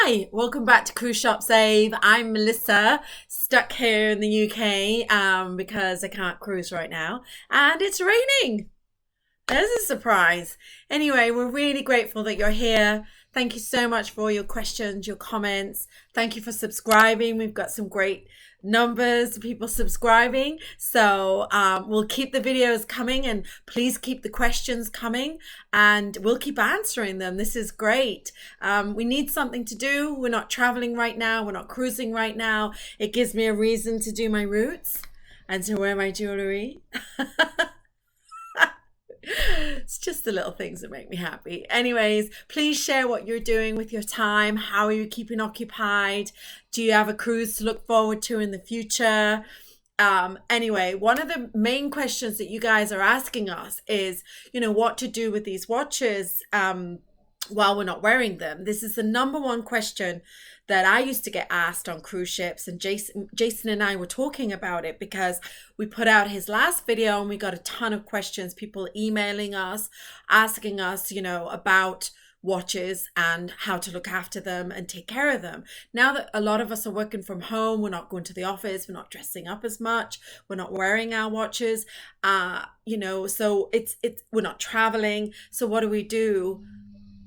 Hi, welcome back to Cruise Shop Save. I'm Melissa, stuck here in the UK because I can't cruise right now and it's raining. There's a surprise. Anyway, we're really grateful that you're here. Thank you so much for all your questions, your comments. Thank you for subscribing. We've got some great numbers of people subscribing. So we'll keep the videos coming and please keep the questions coming and we'll keep answering them. This is great. We need something to do. We're not traveling right now. We're not cruising right now. It gives me a reason to do my roots and to wear my jewelry. It's just the little things that make me happy. Anyways, please share what you're doing with your time. How are you keeping occupied? Do you have a cruise to look forward to in the future? Anyway, one of the main questions that you guys are asking us is, what to do with these watches while we're not wearing them. This is the number one question that I used to get asked on cruise ships, and Jason and I were talking about it because we put out his last video and we got a ton of questions, people emailing us, asking us, about watches and how to look after them and take care of them. Now that a lot of us are working from home, we're not going to the office, we're not dressing up as much, we're not wearing our watches, so it's we're not traveling. So what do we do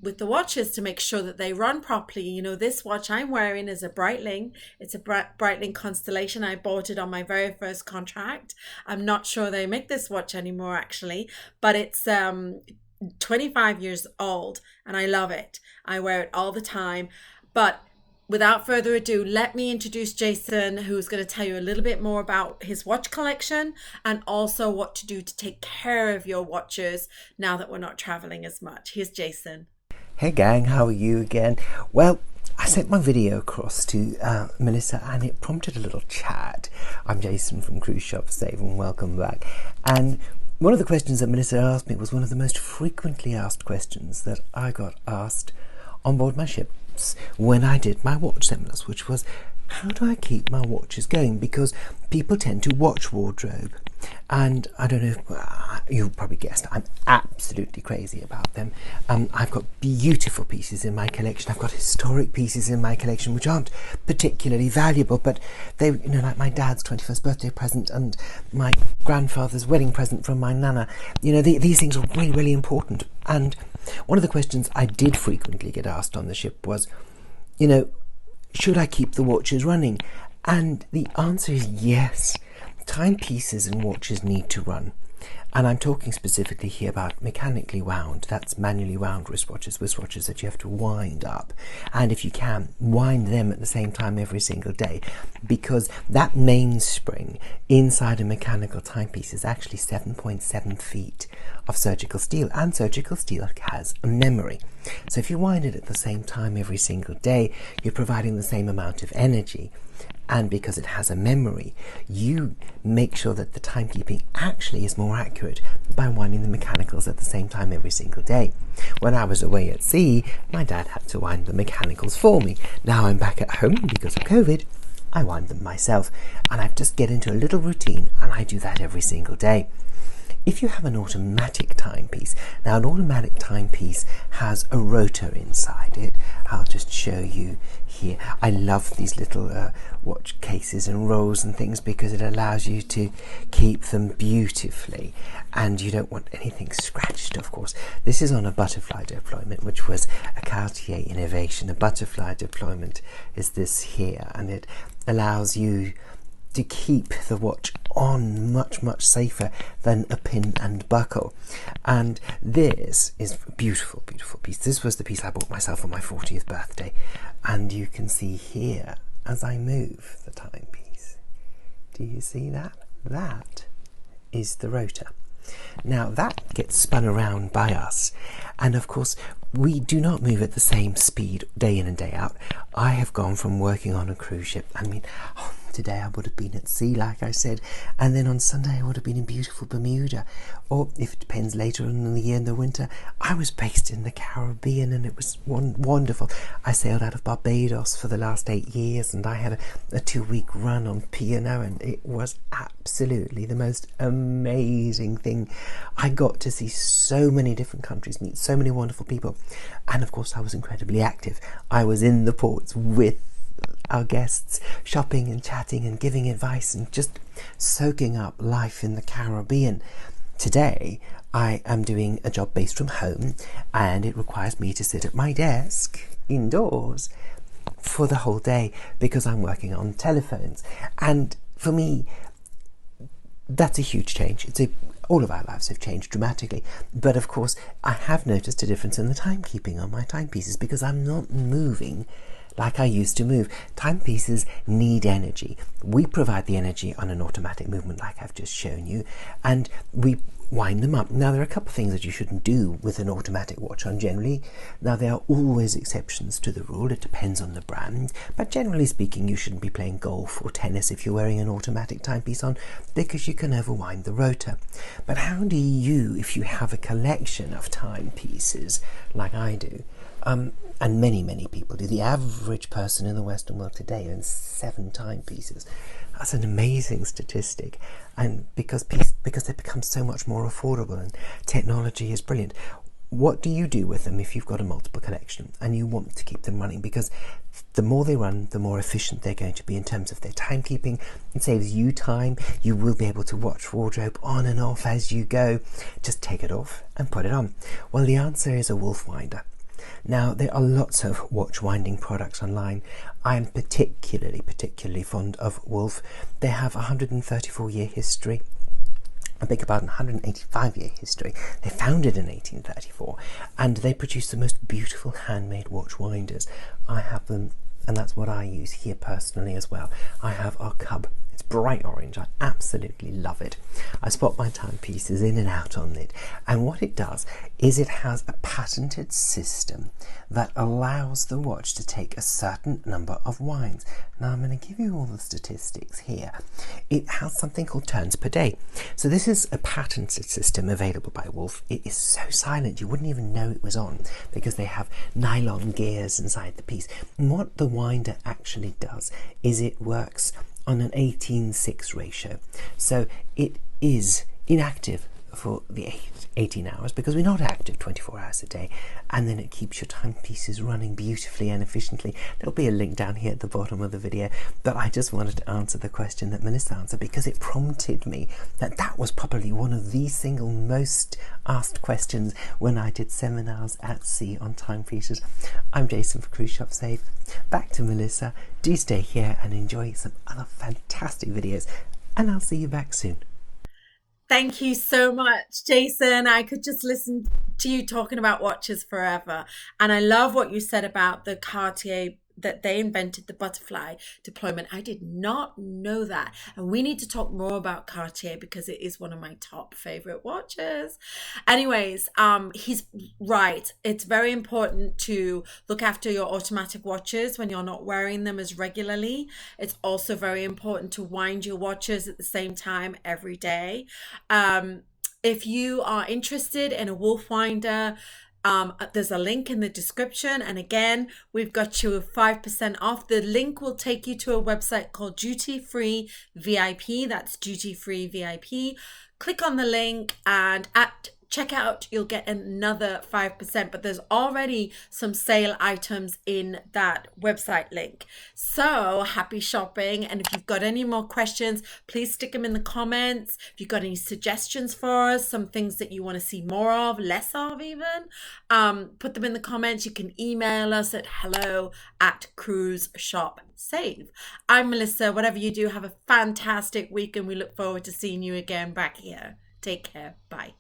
with the watches to make sure that they run properly? This watch I'm wearing is a Breitling. It's a Breitling Constellation. I bought it on my very first contract. I'm not sure they make this watch anymore actually, but it's 25 years old and I love it. I wear it all the time. But without further ado, let me introduce Jason, who's going to tell you a little bit more about his watch collection and also what to do to take care of your watches now that we're not traveling as much. Here's Jason. Hey gang, how are you again? Well, I sent my video across to Melissa and it prompted a little chat. I'm Jason from Cruise Shop Save and welcome back. And one of the questions that Melissa asked me was one of the most frequently asked questions that I got asked on board my ships when I did my watch seminars, which was, how do I keep my watches going? Because people tend to watch wardrobe. And I don't know if you probably guessed, I'm absolutely crazy about them. I've got beautiful pieces in my collection. I've got historic pieces in my collection which aren't particularly valuable, but they, like my dad's 21st birthday present and my grandfather's wedding present from my nana. These things are really, really important. And one of the questions I did frequently get asked on the ship was, should I keep the watches running? And the answer is yes. Timepieces and watches need to run. And I'm talking specifically here about mechanically wound. That's manually wound wristwatches that you have to wind up. And if you can, wind them at the same time every single day, because that mainspring inside a mechanical timepiece is actually 7.7 feet of surgical steel, and surgical steel has a memory. So if you wind it at the same time every single day, you're providing the same amount of energy. And because it has a memory, you make sure that the timekeeping actually is more accurate by winding the mechanicals at the same time every single day. When I was away at sea, my dad had to wind the mechanicals for me. Now I'm back at home because of COVID, I wind them myself. And I've just get into a little routine and I do that every single day. If you have an automatic timepiece, now an automatic timepiece has a rotor inside it. I'll just show you here. I love these little watch cases and rolls and things because it allows you to keep them beautifully and you don't want anything scratched, of course. This is on a butterfly deployment, which was a Cartier innovation. A butterfly deployment is this here, and it allows you to keep the watch on much, much safer than a pin and buckle. And this is a beautiful, beautiful piece. This was the piece I bought myself on my 40th birthday. And you can see here, as I move the timepiece, do you see that? That is the rotor. Now that gets spun around by us, and of course we do not move at the same speed day in and day out. I have gone from working on a cruise ship, today I would have been at sea, like I said, and then on Sunday I would have been in beautiful Bermuda, or if it depends later on in the year in the winter, I was based in the Caribbean, and it was wonderful. I sailed out of Barbados for the last 8 years, and I had a 2-week run on P&O, and it was absolutely the most amazing thing. I got to see so many different countries, meet so many wonderful people, and of course I was incredibly active. I was in the ports with our guests, shopping and chatting and giving advice and just soaking up life in the Caribbean. Today I am doing a job based from home, and it requires me to sit at my desk indoors for the whole day because I'm working on telephones. And for me, that's a huge change. All of our lives have changed dramatically, but of course I have noticed a difference in the timekeeping on my timepieces because I'm not moving like I used to move. Timepieces need energy. We provide the energy on an automatic movement like I've just shown you, and we wind them up. Now, there are a couple of things that you shouldn't do with an automatic watch on generally. Now, there are always exceptions to the rule. It depends on the brand, but generally speaking, you shouldn't be playing golf or tennis if you're wearing an automatic timepiece on, because you can overwind the rotor. But how do you, if you have a collection of timepieces like I do, and many people do, the average person in the Western world today owns 7 timepieces. That's an amazing statistic, and because they become so much more affordable and technology is brilliant. What do you do with them if you've got a multiple collection and you want to keep them running? Because the more they run, the more efficient they're going to be in terms of their timekeeping. It saves you time. You will be able to watch wardrobe on and off as you go. Just take it off and put it on. Well, the answer is a wolf winder. Now, there are lots of watch winding products online. I am particularly fond of Wolf. They have a 134-year history. I beg your pardon, 185-year history. They founded in 1834, and they produce the most beautiful handmade watch winders. I have them, and that's what I use here personally as well. I have our Cub. It's bright orange. I absolutely love it. I spot my timepieces in and out on it, and what it does is it has a patented system that allows the watch to take a certain number of winds. Now, I'm going to give you all the statistics here. It has something called turns per day. So this is a patented system available by Wolf. It is so silent you wouldn't even know it was on because they have nylon gears inside the piece. And what the winder actually does is it works on an 18:6 ratio. So it is inactive for the 18 hours because we're not active 24 hours a day, and then it keeps your timepieces running beautifully and efficiently. There'll be a link down here at the bottom of the video, but I just wanted to answer the question that Melissa answered because it prompted me that was probably one of the single most asked questions when I did seminars at sea on timepieces. I'm Jason for Cruise Shop Save. Back to Melissa. Do stay here and enjoy some other fantastic videos, and I'll see you back soon. Thank you so much, Jason. I could just listen to you talking about watches forever. And I love what you said about the Cartier, that they invented the butterfly deployment. I did not know that. And we need to talk more about Cartier because it is one of my top favorite watches. Anyways, he's right. It's very important to look after your automatic watches when you're not wearing them as regularly. It's also very important to wind your watches at the same time every day. If you are interested in a wolf winder, there's a link in the description, and again, we've got you 5% off. The link will take you to a website called Duty Free VIP. That's Duty Free VIP. Click on the link, and at checkout you'll get another 5%, but there's already some sale items in that website link. So happy shopping, and if you've got any more questions, please stick them in the comments. If you've got any suggestions for us, some things that you want to see more of, less of even, put them in the comments. You can email us at hello@cruiseshopsave. I'm Melissa. Whatever you do, have a fantastic week, and we look forward to seeing you again back here. Take care. Bye.